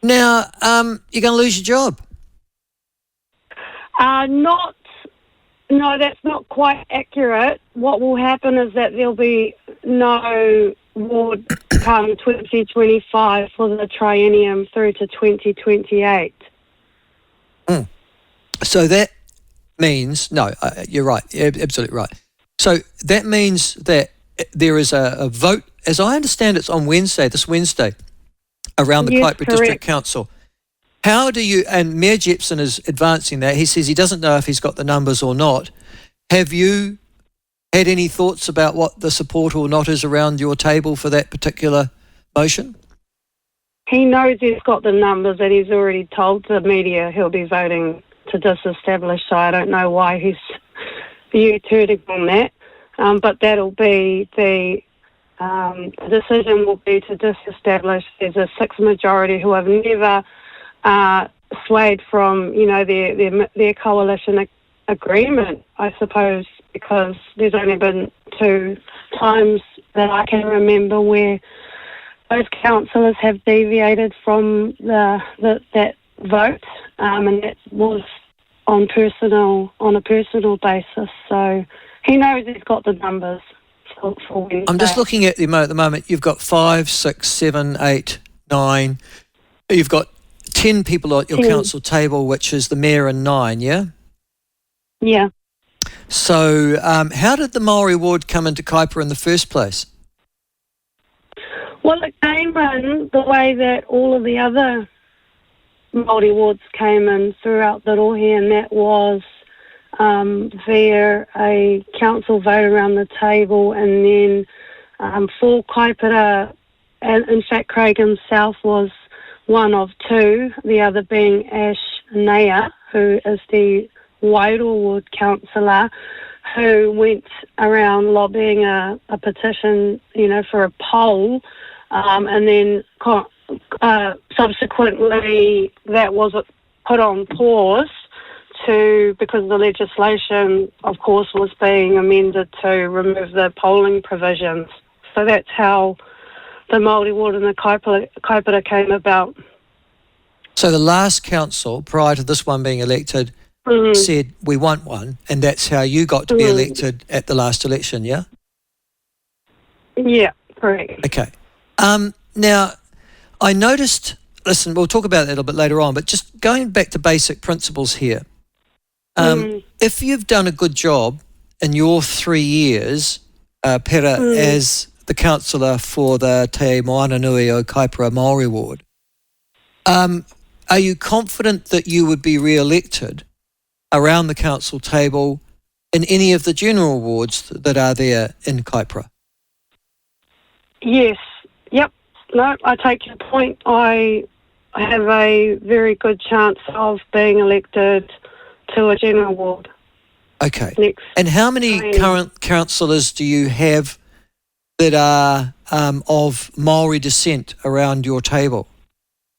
Now, you're going to lose your job. No, that's not quite accurate. What will happen is that there'll be no ward come 2025 for the triennium through to 2028. So that means, you're right, you're absolutely right. So that means that there is a vote, as I understand it's on this Wednesday, around the Kaipara District Council. How do you, and Mayor Jepson is advancing that, he says he doesn't know if he's got the numbers or not. Have you had any thoughts about what the support or not is around your table for that particular motion? He knows he's got the numbers, and he's already told the media he'll be voting to disestablish, so I don't know why he's U-turning on that. But that'll be the decision will be to disestablish. There's a 6 majority who have never swayed from, their coalition agreement, I suppose, because there's only been 2 times that I can remember where those councillors have deviated from that vote, and that was on a personal basis. So he knows he's got the numbers for Wednesday. I'm just looking at the moment. You've got 5, 6, 7, 8, 9. You've got 10 people at your council table, which is the mayor and 9, yeah? Yeah. So how did the Maori ward come into Kaipara in the first place? Well, it came in the way that all of the other Māori wards came in throughout the rohe, and that was via a council vote around the table, and then for Kaipara, and in fact Craig himself was one of 2, the other being Ash Naya, who is the Wairua ward councillor, who went around lobbying a petition, for a poll, and then subsequently that was put on pause because the legislation, of course, was being amended to remove the polling provisions. So that's how the Māori ward and the Kaipara came about. So the last council, prior to this one being elected, said we want one, and that's how you got to be elected at the last election, yeah? Yeah, correct. Okay. Now, I noticed, listen, we'll talk about that a little bit later on, but just going back to basic principles here. If you've done a good job in your 3 years, Pera, as the councillor for the Te Moananui o Kaipara Māori ward, are you confident that you would be re-elected around the council table in any of the general wards that are there in Kaipara? Yes. Yep. No, I take your point. I have a very good chance of being elected to a general ward. Okay. And how many current councillors do you have that are of Maori descent around your table?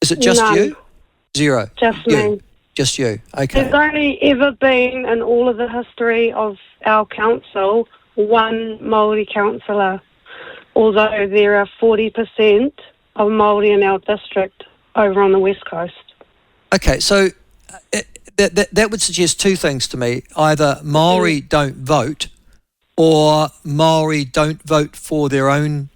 Is it just you? 0. Just me. Just you. Okay. There's only ever been, in all of the history of our council, 1 Māori councillor, although there are 40% of Māori in our district over on the west coast. Okay, so that would suggest 2 things to me. Either Maori don't vote, or Maori don't vote for their own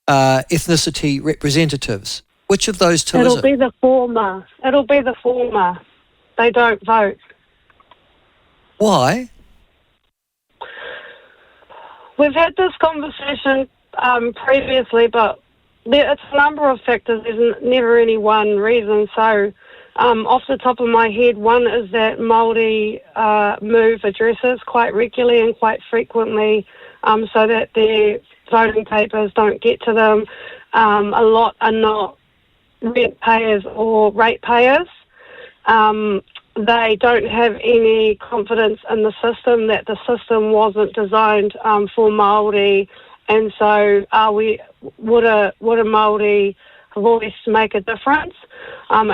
ethnicity representatives. Which of those 2 is it? It'll be the former. They don't vote. Why? We've had this conversation previously, but it's a number of factors. There's never any one reason. So off the top of my head, one is that Māori move addresses quite regularly and quite frequently so that their voting papers don't get to them. A lot are not rent payers or rate payers. They don't have any confidence in the system, that the system wasn't designed for Māori, and so would a Māori voice make a difference? And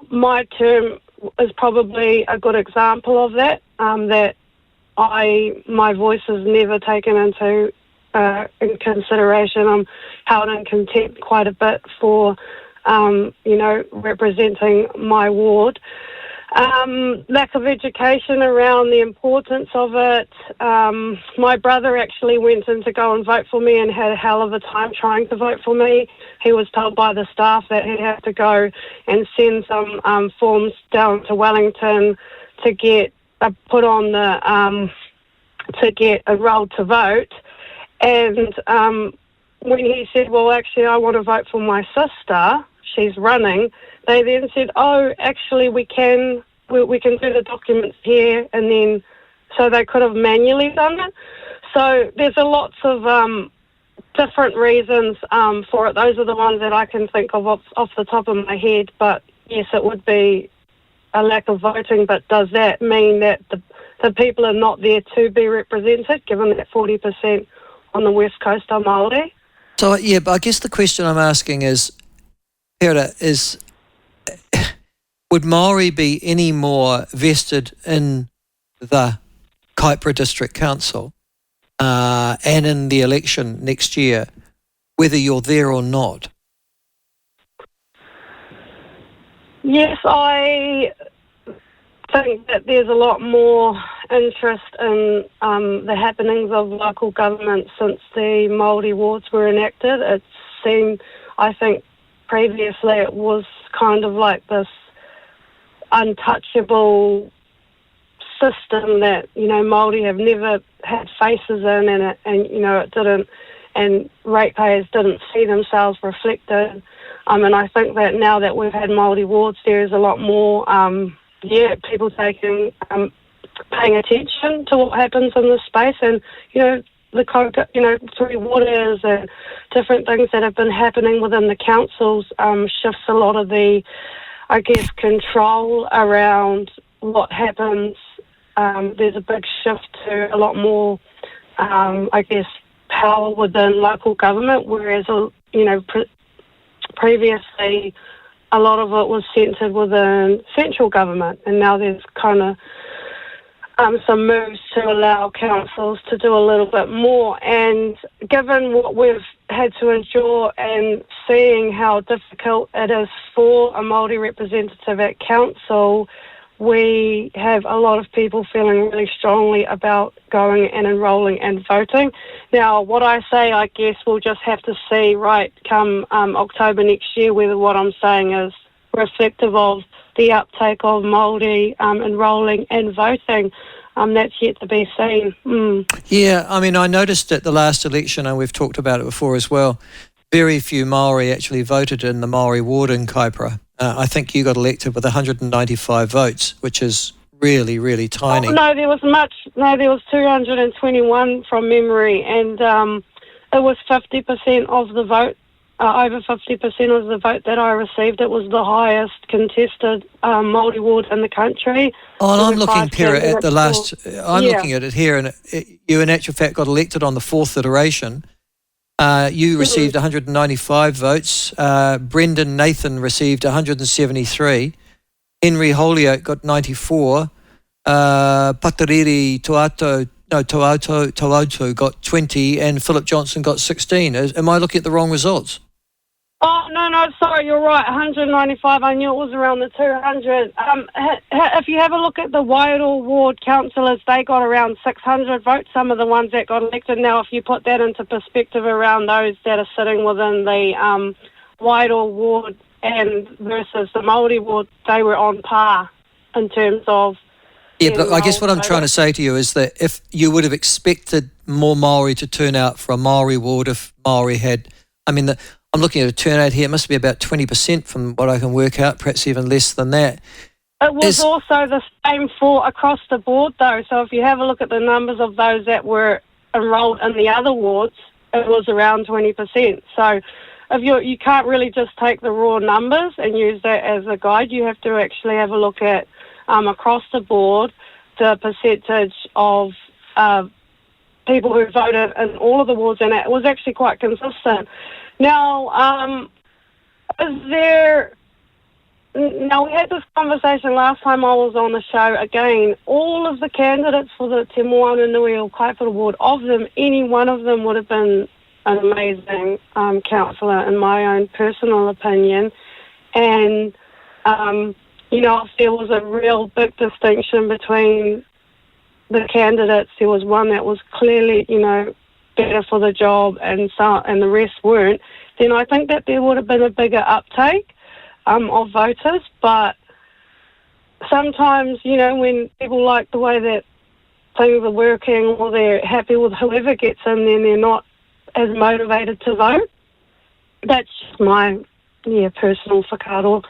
my term is probably a good example of that, that my voice is never taken in consideration. I'm held in contempt quite a bit for representing my ward. Lack of education around the importance of it. My brother actually went in to go and vote for me and had a hell of a time trying to vote for me. He was told by the staff that he'd have to go and send some forms down to Wellington to get put on the to get enrolled to vote. And when he said, well, actually, I want to vote for my sister, she's running, they then said, oh, actually, we can do the documents here, and then, so they could have manually done it. So there's lots of different reasons for it. Those are the ones that I can think of off the top of my head, but yes, it would be a lack of voting, but does that mean that the people are not there to be represented, given that 40% on the West Coast are Māori? So, yeah, but I guess the question I'm asking is, Pera, would Maori be any more vested in the Kaipara District Council and in the election next year, whether you're there or not? Yes, I think that there's a lot more interest in the happenings of local government since the Māori wards were enacted. It seemed, I think, previously it was kind of like this untouchable system that, Māori have never had faces in, and it didn't, and ratepayers didn't see themselves reflected. And I think that now that we've had Māori wards, there is a lot more, people paying attention to what happens in this space, and, through waters and different things that have been happening within the councils shifts a lot of the, I guess, control around what happens. There's a big shift to a lot more, power within local government, whereas, previously a lot of it was centred within central government, and now there's kind of some moves to allow councils to do a little bit more. And given what we've had to endure and seeing how difficult it is for a Māori representative at council, we have a lot of people feeling really strongly about going and enrolling and voting. Now, what I say, I guess we'll just have to see come October next year whether what I'm saying is reflective of the uptake of Māori enrolling and voting. That's yet to be seen. Yeah, I mean, I noticed at the last election, and we've talked about it before as well, very few Māori actually voted in the Maori ward in Kaipara. I think you got elected with 195 votes, which is really, really tiny. Oh, no, there was 221 from memory, and it was 50% of the vote. Over 50% of the vote that I received. It was the highest contested Māori ward in the country. Oh, and I'm looking, Pera, at the last... looking at it here, and you, in actual fact, got elected on the fourth iteration. You received 195 votes. Brendan Nathan received 173. Henry Holyoake got 94. Patariri Toauto got 20, and Philip Johnson got 16. Am I looking at the wrong results? Oh, no, sorry, you're right, 195. I knew it was around the 200. If you have a look at the Wairoa ward councillors, they got around 600 votes, some of the ones that got elected. Now, if you put that into perspective around those that are sitting within the Wairoa ward and versus the Māori ward, they were on par in terms of... Yeah, but I guess what I'm trying to say to you is that if you would have expected more Maori to turn out for a Maori ward if Maori had... I'm looking at a turnout here. It must be about 20% from what I can work out, perhaps even less than that. It was also the same for across the board, though. So if you have a look at the numbers of those that were enrolled in the other wards, it was around 20%. So if you can't really just take the raw numbers and use that as a guide. You have to actually have a look at across the board the percentage of people who voted in all of the wards, and it was actually quite consistent. Now, Now, we had this conversation last time I was on the show. Again, all of the candidates for the Te Moana Nui o Kaipara Ward, of them, any one of them would have been an amazing councillor, in my own personal opinion. And, if there was a real big distinction between the candidates, there was one that was clearly, better for the job and the rest weren't, then I think that there would have been a bigger uptake of voters. But sometimes, when people like the way that things are working or they're happy with whoever gets in, then they're not as motivated to vote. That's just my personal whakaaro.